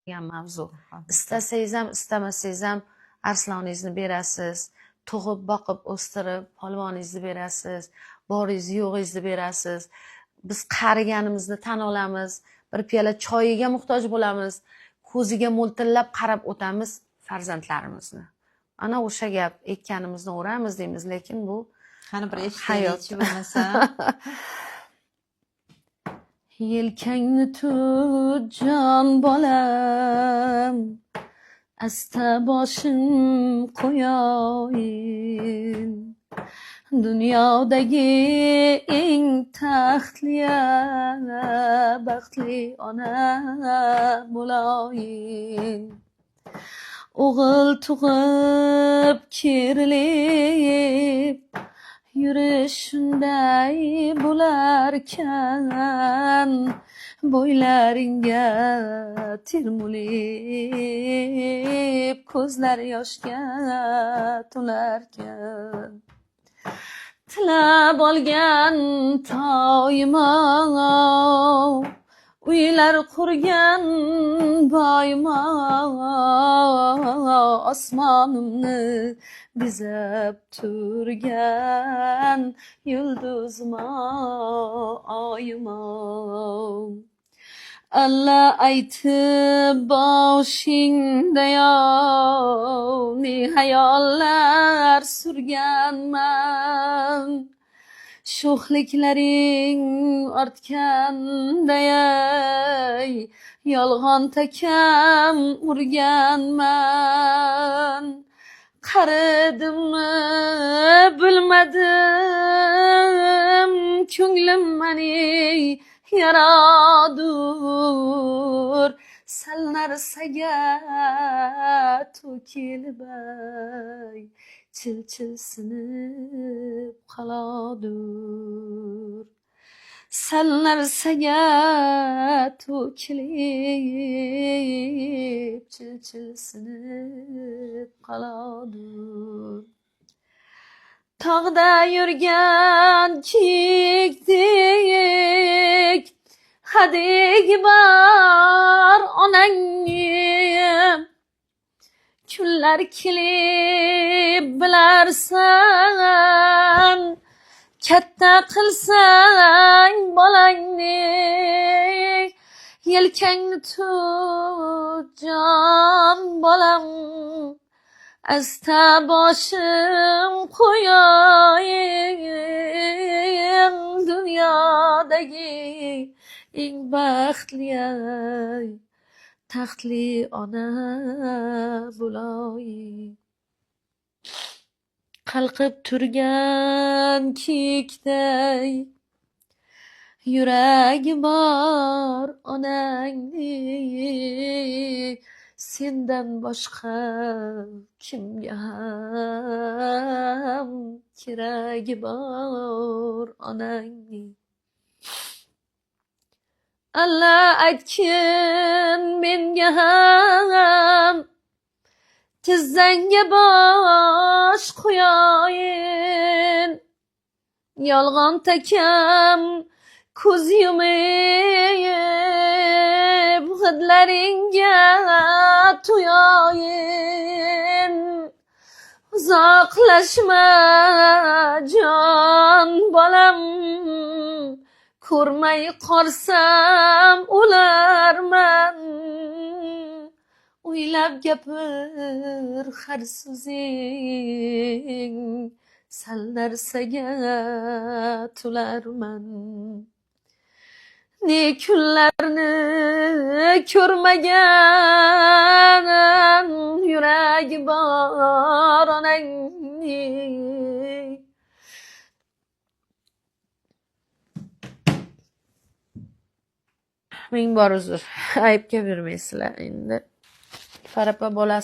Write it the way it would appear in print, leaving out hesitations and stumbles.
degan mavzu. Istasangiz ham, istamasangiz ham arsloningizni berasiz, tug'ib, boqib, o'stirib, polvoningizni berasiz, boringizni, yo'g'ingizni berasiz. Biz qariganimizni tan olamiz, bir piyola choyiga muhtoj bo'lamiz, ko'ziga mo'ltillab qarab o'tamiz farzandlarimizni. Ana o'sha gap, ekkanimizni o'ramiz deymiz, lekin bu qani bir hayot bo'lmasa. Yelkangni tut jon bolam, asta boshim qo'yoyin, dunyodagi eng baxtli ona bo'loyin. O'g'il tug'ib kerilib, yurish shunday bo'larkan, bo'ylaringga termulib, ko'zlar yoshga to'larkan. Tilab olgan toyimo, uylar qurgan boyimo, osmonimni bezab turgan yulduzimo, oyimo. Alla aytib boshingda ne hayollar surganman, sho'xliklaring ortganday yolg'on takam urganman. Qaridimmi bilmadim, ko'nglim mani yaradur, sal narsaga to'kilib chil-chil sinib qoladur. Sal narsaga to'kilib chil-chil sinib qoladur. Tog'da yurgan kiyikdek hadigi bor onangni, kunlar kelib bilarsan, katta qilsang bolangni. Yelkangni tut jon bolam, asta boshim qo'yoyin, dunyodagi eng baxtli taxtli ona bo'loyin. Qalqib turgan kiyikday yuragi bor onangni, sendan boshqa kimga ham keragi bor onangni. Alla aytgin menga ham, tizzangga bosh qo'yoyin, yolg'on takam ko'z yumib, hidlaringga to'yoyin. Uzoqlashma jon bolam, ko'rmay qolsam o'larman. O'ylab gapir har so'zing, sal narsaga to'larman. Ne kunlarni ko'rmagan yuragi bor onangni. Ming bor uzr, aybga bermaysizlar endi. Farapa bolasi